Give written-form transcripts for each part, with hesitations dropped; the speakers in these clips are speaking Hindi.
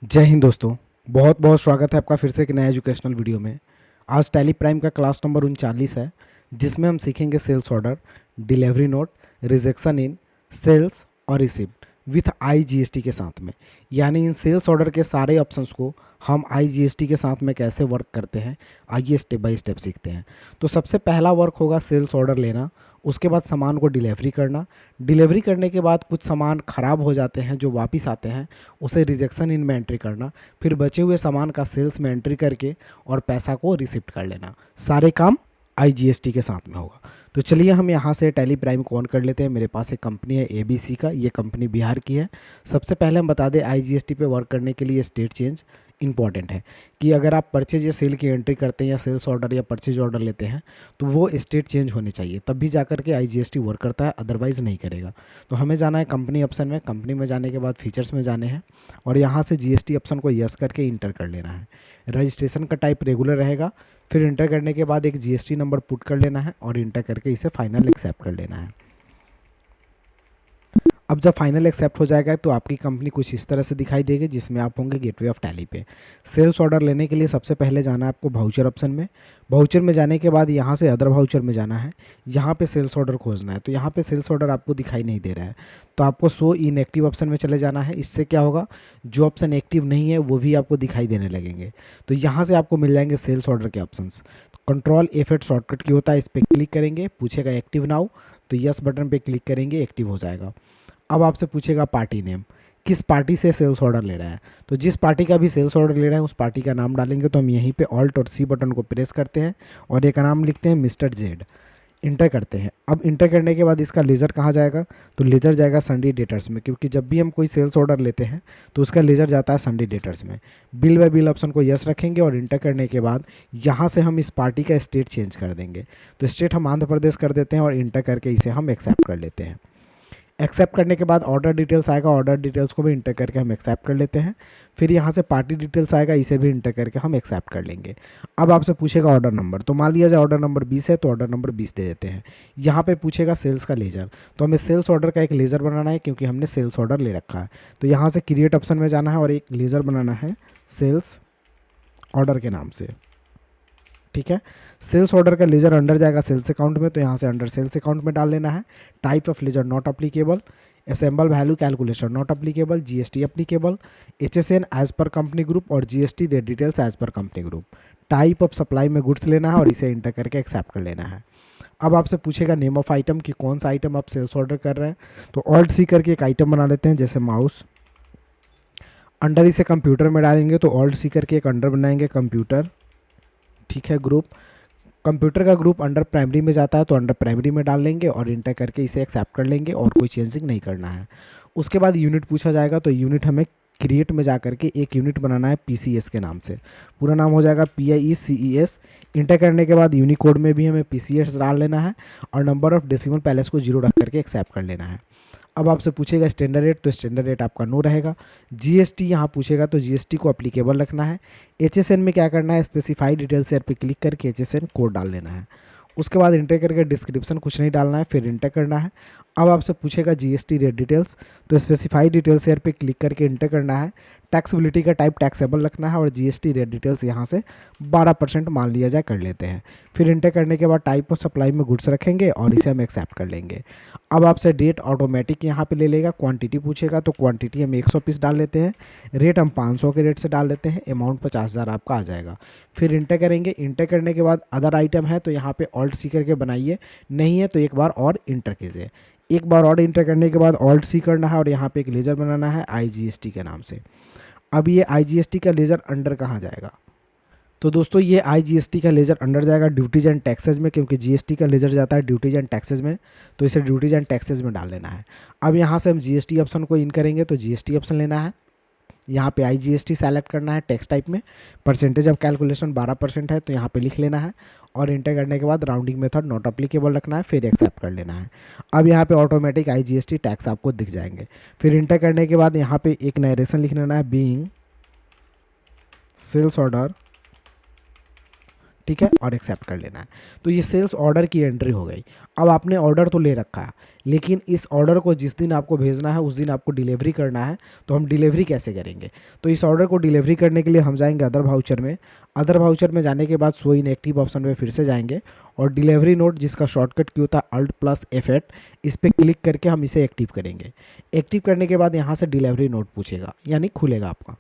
जय हिंद दोस्तों। बहुत बहुत स्वागत है आपका फिर से एक नया एजुकेशनल वीडियो में। आज टैली प्राइम का क्लास नंबर 39 है, जिसमें हम सीखेंगे sales order, delivery note, rejection in, sales और रिसिप्ट विथ आईजीएसटी के साथ में। यानी इन सेल्स ऑर्डर के सारे ऑप्शंस को हम आईजीएसटी के साथ में कैसे वर्क करते हैं, आइए स्टेप बाय स्टेप सीखते हैं। तो सबसे पहला वर्क होगा सेल्स ऑर्डर लेना, उसके बाद सामान को डिलीवरी करना। डिलीवरी करने के बाद कुछ सामान ख़राब हो जाते हैं जो वापस आते हैं, उसे रिजेक्शन इन में एंट्री करना, फिर बचे हुए सामान का सेल्स में एंट्री करके और पैसा को रिसिप्ट कर लेना। सारे काम आईजीएसटी के साथ में होगा। तो चलिए हम यहाँ से टैली प्राइम को ऑन कर लेते हैं। मेरे पास एक कंपनी है एबीसी का, ये कंपनी बिहार की है। सबसे पहले हम बता दें आईजीएसटी पे वर्क करने के लिए स्टेट चेंज इंपॉर्टेंट है कि अगर आप परचेज या सेल की एंट्री करते हैं या सेल्स ऑर्डर या परचेज ऑर्डर लेते हैं तो वो स्टेट चेंज होने चाहिए, तब भी जाकर के आईजीएसटी वर्क करता है, अदरवाइज़ नहीं करेगा। तो हमें जाना है कंपनी ऑप्शन में। कंपनी में जाने के बाद फीचर्स में जाने हैं और यहाँ से जीएसटी ऑप्शन को यस करके इंटर कर लेना है। रजिस्ट्रेशन का टाइप रेगुलर रहेगा। फिर इंटर करने के बाद एक जीएसटी नंबर पुट कर लेना है और इंटर करके इसे फाइनल एक्सेप्ट कर लेना है। अब जब फाइनल एक्सेप्ट हो जाएगा तो आपकी कंपनी कुछ इस तरह से दिखाई देगी, जिसमें आप होंगे गेटवे ऑफ टैली पे। सेल्स ऑर्डर लेने के लिए सबसे पहले जाना है आपको वाउचर ऑप्शन में। वाउचर में जाने के बाद यहाँ से अदर वाउचर में जाना है। यहाँ पे सेल्स ऑर्डर खोजना है, तो यहाँ पे सेल्स ऑर्डर आपको दिखाई नहीं दे रहा है, तो आपको शो इनएक्टिव ऑप्शन में चले जाना है। इससे क्या होगा, जो ऑप्शन एक्टिव नहीं है वो भी आपको दिखाई देने लगेंगे। तो यहाँ से आपको मिल जाएंगे सेल्स ऑर्डर के ऑप्शंस। कंट्रोल F8 शॉर्टकट की होता है, इस पर क्लिक करेंगे, पूछेगा एक्टिव नाउ, तो यस बटन पे क्लिक करेंगे, एक्टिव हो जाएगा। अब आपसे पूछेगा पार्टी नेम, किस पार्टी से सेल्स ऑर्डर ले रहा है। तो जिस पार्टी का भी सेल्स ऑर्डर ले रहा है उस पार्टी का नाम डालेंगे। तो हम यहीं पे ऑल्ट और सी बटन को प्रेस करते हैं और एक नाम लिखते हैं मिस्टर जेड, इंटर करते हैं। अब इंटर करने के बाद इसका लेज़र कहाँ जाएगा, तो लेज़र जाएगा संडे डेटर्स में, क्योंकि जब भी हम कोई सेल्स ऑर्डर लेते हैं तो उसका लेज़र जाता है संडे डेटर्स में। बिल बाय बिल ऑप्शन को यस रखेंगे और इंटर करने के बाद यहाँ से हम इस पार्टी का स्टेट चेंज कर देंगे। तो स्टेट हम आंध्र प्रदेश कर देते हैं और इंटर करके इसे हम एक्सेप्ट कर लेते हैं। एक्सेप्ट करने के बाद ऑर्डर डिटेल्स आएगा, ऑर्डर डिटेल्स को भी इंटर करके हम एक्सेप्ट कर लेते हैं। फिर यहाँ से पार्टी डिटेल्स आएगा, इसे भी इंटर करके हम एक्सेप्ट कर लेंगे। अब आपसे पूछेगा ऑर्डर नंबर, तो मान लिया जाए ऑर्डर नंबर 20 है तो ऑर्डर नंबर 20 दे देते हैं। यहाँ पे पूछेगा सेल्स का लेजर, तो हमें सेल्स ऑर्डर का एक लेजर बनाना है क्योंकि हमने सेल्स ऑर्डर ले रखा है। तो यहाँ से क्रिएट ऑप्शन में जाना है और एक लेजर बनाना है सेल्स ऑर्डर के नाम से। ठीक है, सेल्स ऑर्डर का लेजर अंडर जाएगा सेल्स अकाउंट में, तो यहाँ से अंडर सेल्स अकाउंट में डाल लेना है। Type of ledger not applicable, assessable value calculation not applicable, GST applicable, HSN as per company group और GST rate details as per company group. Type of supply में गुड्स लेना है और इसे इंटर करके एक्सेप्ट कर लेना है। अब आपसे पूछेगा नेम ऑफ आइटम कि कौन सा आइटम आप सेल्स ऑर्डर कर रहे हैं, तो ऑल्ट सी करके एक आइटम बना लेते हैं, जैसे माउस। अंडर इसे कंप्यूटर में डालेंगे तो ऑल्ट सी करके एक अंडर बनाएंगे कंप्यूटर। ठीक है, ग्रुप, कंप्यूटर का ग्रुप अंडर प्राइमरी में जाता है तो अंडर प्राइमरी में डाल लेंगे और इंटर करके इसे एक्सेप्ट कर लेंगे और कोई चेंजिंग नहीं करना है। उसके बाद यूनिट पूछा जाएगा, तो यूनिट हमें क्रिएट में जा करके एक यूनिट बनाना है पीसीएस के नाम से। पूरा नाम हो जाएगा PIECES। इंटर करने के बाद यूनिकोड में भी हमें PCS डाल लेना है और नंबर ऑफ डेसिमल पैलेस को 0 रख करके एक्सेप्ट कर लेना है। अब आपसे पूछेगा स्टैंडर्ड रेट, तो स्टैंडर्ड रेट आपका नो रहेगा। जीएसटी यहाँ पूछेगा तो जीएसटी को अप्लीकेबल रखना है। एचएसएन में क्या करना है, स्पेसिफाई डिटेल्स एयर पे क्लिक करके एचएसएन कोड डाल लेना है। उसके बाद इंटर करके डिस्क्रिप्शन कुछ नहीं डालना है, फिर इंटर करना है। अब आपसे पूछेगा जीएसटी रेट डिटेल्स, तो स्पेसिफाई डिटेल्स एयर पे क्लिक करके इंटर करना है। टैक्सेबिलिटी का टाइप टैक्सेबल रखना है और जीएसटी रेट डिटेल्स यहाँ से 12% मान लिया जाए कर लेते हैं। फिर इंटर करने के बाद टाइप ऑफ सप्लाई में गुड्स रखेंगे और इसे हम एक्सेप्ट कर लेंगे। अब आपसे डेट ऑटोमेटिक यहाँ पे ले लेगा। क्वांटिटी पूछेगा तो क्वांटिटी हम 100 पीस डाल लेते हैं। रेट हम 500 के रेट से डाल लेते हैं। अमाउंट 50,000 आपका आ जाएगा। फिर इंटर करेंगे। इंटर करने के बाद अदर आइटम है तो यहाँ पे ऑल्ट सी करके बनाइए, नहीं है तो एक बार और इंटर कीजिए। एक बार और इंटर करने के बाद ऑल्ट सी करना है और यहाँ पे एक लेजर बनाना है आईजीएसटी के नाम से। अब ये आईजीएसटी का लेजर अंडर कहाँ जाएगा, तो दोस्तों ये आईजीएसटी का लेजर अंडर जाएगा ड्यूटीज एंड टैक्सेज में, क्योंकि जीएसटी का लेजर जाता है ड्यूटीज एंड टैक्सेज में, तो इसे ड्यूटीज एंड टैक्सेज में डाल लेना है। अब यहाँ से हम जीएसटी ऑप्शन को इन करेंगे तो जीएसटी ऑप्शन लेना है। यहाँ पे आईजीएसटी सेलेक्ट करना है टैक्स टाइप में। परसेंटेज ऑफ कैलकुलेशन 12% है तो यहाँ पे लिख लेना है और इंटर करने के बाद राउंडिंग मेथड नॉट अप्लीकेबल रखना है, फिर एक्सेप्ट कर लेना है। अब यहाँ पे ऑटोमेटिक आईजीएसटी टैक्स आपको दिख जाएंगे। फिर इंटर करने के बाद यहाँ पे एक नरेशन लिख लेना है, बीइंग सेल्स ऑर्डर, ठीक है, और एक्सेप्ट कर लेना है। तो ये सेल्स ऑर्डर की एंट्री हो गई। अब आपने ऑर्डर तो ले रखा है, लेकिन इस ऑर्डर को जिस दिन आपको भेजना है उस दिन आपको डिलीवरी करना है, तो हम डिलीवरी कैसे करेंगे? तो इस ऑर्डर को डिलीवरी करने के लिए हम जाएंगे अदर वाउचर में। अदर वाउचर में जाने के बाद शो इन एक्टिव ऑप्शन पे फिर से जाएंगे और डिलीवरी नोट जिसका शॉर्टकट की होता है Alt+F8, इस पर क्लिक करके हम इसे एक्टिव करेंगे। एक्टिव करने के बाद यहाँ से डिलीवरी नोट पूछेगा, यानी खुलेगा आपका।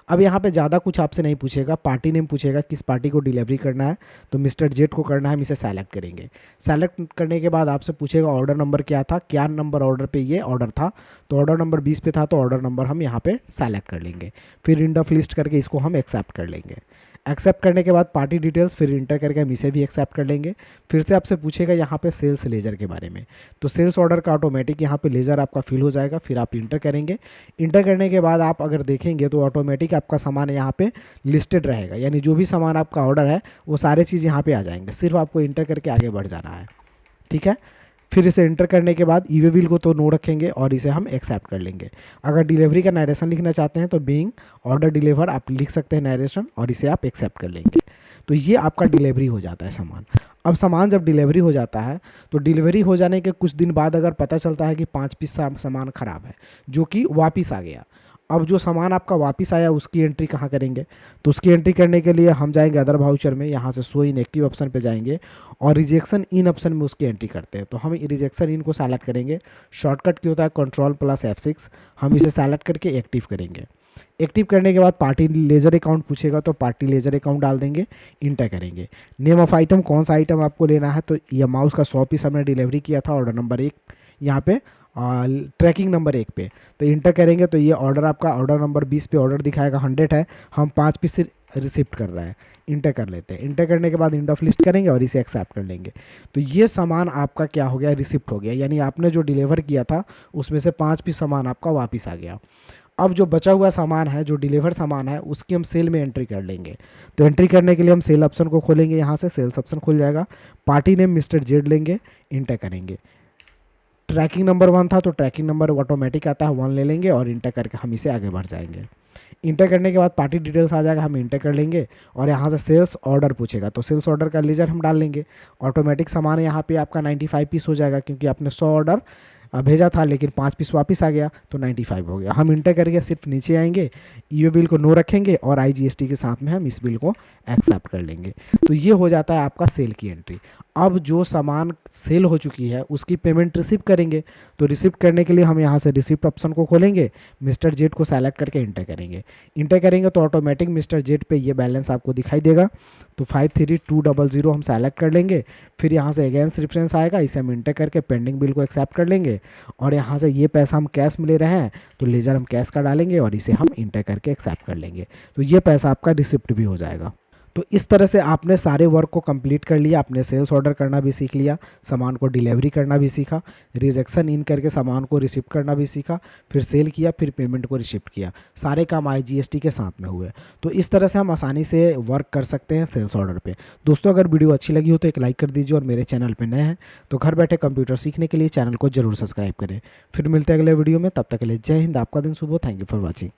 अब यहाँ पे ज़्यादा कुछ आपसे नहीं पूछेगा, पार्टी नेम पूछेगा, किस पार्टी को डिलीवरी करना है, तो मिस्टर जेड को करना है, हम इसे सेलेक्ट करेंगे। सेलेक्ट करने के बाद आपसे पूछेगा ऑर्डर नंबर क्या था, क्या नंबर ऑर्डर पे ये ऑर्डर था, तो ऑर्डर नंबर 20 पे था, तो ऑर्डर नंबर हम यहाँ पे सेलेक्ट कर लेंगे। फिर इंड ऑफ लिस्ट करके इसको हम एक्सेप्ट कर लेंगे। एक्सेप्ट करने के बाद पार्टी डिटेल्स फिर इंटर करके हम इसे भी एक्सेप्ट कर लेंगे। फिर से आपसे पूछेगा यहाँ पे सेल्स लेजर के बारे में, तो सेल्स ऑर्डर का ऑटोमेटिक यहाँ पे लेजर आपका फिल हो जाएगा। फिर आप इंटर करेंगे। इंटर करने के बाद आप अगर देखेंगे तो ऑटोमेटिक आपका सामान यहाँ पे लिस्टेड रहेगा, यानी जो भी सामान आपका ऑर्डर है वो सारे चीज़ यहाँ पे आ जाएंगे, सिर्फ आपको इंटर करके आगे बढ़ जाना है। ठीक है, फिर इसे इंटर करने के बाद ई वे बिल को तो नो रखेंगे और इसे हम एक्सेप्ट कर लेंगे। अगर डिलीवरी का नरेशन लिखना चाहते हैं तो बीइंग ऑर्डर डिलीवर आप लिख सकते हैं नरेशन, और इसे आप एक्सेप्ट कर लेंगे। तो ये आपका डिलीवरी हो जाता है सामान। अब सामान जब डिलीवरी हो जाता है तो डिलीवरी हो जाने के कुछ दिन बाद अगर पता चलता है कि 5 पीस सामान ख़राब है जो कि वापस आ गया, अब जो सामान आपका वापस आया उसकी एंट्री कहाँ करेंगे? तो उसकी एंट्री करने के लिए हम जाएंगे अदर वाउचर में, यहाँ से शो इन एक्टिव ऑप्शन पे जाएंगे और रिजेक्शन इन ऑप्शन में उसकी एंट्री करते हैं। तो हम रिजेक्शन इन को सेलेक्ट करेंगे। शॉर्टकट क्या होता है Ctrl+F6, हम इसे सेलेक्ट करके एक्टिव करेंगे। एक्टिव करने के बाद पार्टी लेजर अकाउंट पूछेगा तो पार्टी लेजर अकाउंट डाल देंगे, इंटर करेंगे। नेम ऑफ आइटम, कौन सा आइटम आपको लेना है, तो यह माउस का 100 पीस हमने डिलीवरी किया था ऑर्डर नंबर 1 यहाँ पे, ट्रैकिंग नंबर 1 पे, तो इंटर करेंगे तो ये ऑर्डर आपका ऑर्डर नंबर 20 पे ऑर्डर दिखाएगा 100 है, हम 5 पीस से रिसिप्ट कर रहे हैं। इंटर कर लेते हैं। इंटर करने के बाद इंड ऑफ लिस्ट करेंगे और इसे एक्सेप्ट कर लेंगे। तो ये सामान आपका क्या हो गया, रिसिप्ट हो गया, यानी आपने जो डिलीवर किया था उसमें से 5 पीस सामान आपका वापस आ गया। अब जो बचा हुआ सामान है, जो डिलीवर सामान है, उसकी हम सेल में एंट्री कर लेंगे। तो एंट्री करने के लिए हम सेल ऑप्शन को खोलेंगे, यहाँ से सेल्स ऑप्शन खुल जाएगा। पार्टी नेम मिस्टर जेड लेंगे, इंटर करेंगे। ट्रैकिंग नंबर 1 था तो ट्रैकिंग नंबर ऑटोमेटिक आता है 1 ले लेंगे और इंटर करके हम इसे आगे बढ़ जाएंगे। इंटर करने के बाद पार्टी डिटेल्स आ जाएगा, हम इंटर कर लेंगे और यहाँ से सेल्स ऑर्डर पूछेगा तो सेल्स ऑर्डर का लेजर हम डाल लेंगे। ऑटोमेटिक सामान यहाँ पे आपका 95 पीस हो जाएगा, क्योंकि आपने 100 ऑर्डर भेजा था लेकिन 5 पीस वापस आ गया तो 95 हो गया। हम इंटर करके सिर्फ नीचे आएंगे, ये बिल को नो रखेंगे और IGST के साथ में हम इस बिल को एक्सेप्ट कर लेंगे। तो ये हो जाता है आपका सेल की एंट्री। अब जो सामान सेल हो चुकी है उसकी पेमेंट रिसीव करेंगे। तो रिसीव करने के लिए हम यहाँ से रिसिप्ट ऑप्शन को खोलेंगे, मिस्टर जेड को सेलेक्ट करके इंटर करेंगे। इंटर करेंगे तो ऑटोमेटिक मिस्टर जेड पे ये बैलेंस आपको दिखाई देगा। तो 53200 हम सेलेक्ट कर लेंगे। फिर यहाँ से अगेंस्ट रेफरेंस आएगा, इसे हम इंटर करके पेंडिंग बिल को एक्सेप्ट कर लेंगे। और यहाँ से ये पैसा हम कैश में ले रहे हैं तो लेजर हम कैश का डालेंगे और इसे हम इंटर करके एक्सेप्ट कर लेंगे। तो ये पैसा आपका रिसिप्ट भी हो जाएगा। तो इस तरह से आपने सारे वर्क को कंप्लीट कर लिया। आपने सेल्स ऑर्डर करना भी सीख लिया, सामान को डिलीवरी करना भी सीखा, रिजेक्शन इन करके सामान को रिसिप्ट करना भी सीखा, फिर सेल किया, फिर पेमेंट को रिसिप्ट किया। सारे काम IGST के साथ में हुए। तो इस तरह से हम आसानी से वर्क कर सकते हैं सेल्स ऑर्डर पे। दोस्तों, अगर वीडियो अच्छी लगी हो तो एक लाइक कर दीजिए और मेरे चैनल पर नए हैं तो घर बैठे कंप्यूटर सीखने के लिए चैनल को जरूर सब्सक्राइब करें। फिर मिलते हैं अगले वीडियो में, तब तक के लिए जय हिंद। आपका दिन शुभ हो। Thank you for watching.